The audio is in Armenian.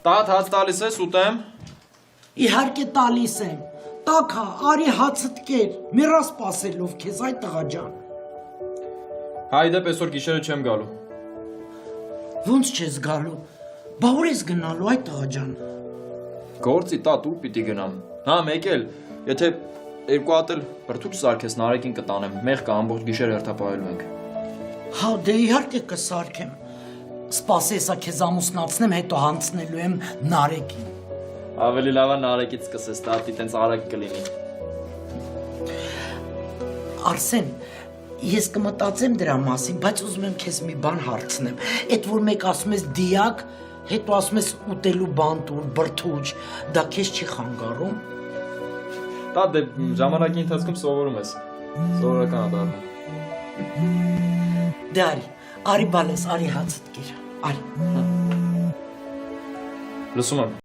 Տատ հաց տալիս ես ուտեմ։ Իհարկե տալիս եմ։ Տակա, արի հացդ կեր, միրա սպասելով քեզ այ տղա ջան։ Հայդեպ այսօր գիշերը չեմ գալու։ Ոնց չես գալու։ Բա ուր ես գնալու այ տղա ջան։ Գործի տատ ու պիտի գնամ։ Հա, մեկ էլ, եթե երկու հատ էլ բրդուճ սարքես Նարեկին կտանեմ, մեղքը ամբողջ գիշեր հերթապահելու ենք։ Հա, դե իհարկե կսարքեմ։ Սպասեսա քեզ ամուսնացնեմ, հետո հանցնելու եմ Նարեկին։ Ավելի լավ է Նարեկից սկսես, տատի տենց արագ կլինի։ Արսեն, ես կմտածեմ դրա մասին, բայց ուզում եմ քեզ մի բան հարցնեմ։ Այդ որ մեկ ասում ես դիակ, հետո ասում ես ուտելու բան տուր, բրդուճ, դա քեզ չի խանգարում։ Դա դե ժամանակի ընթացքում սովորում ես։ Սովորական է դառնում։ Դե արի բալես, արի հացդ կեր, արի։ Լսում եմ։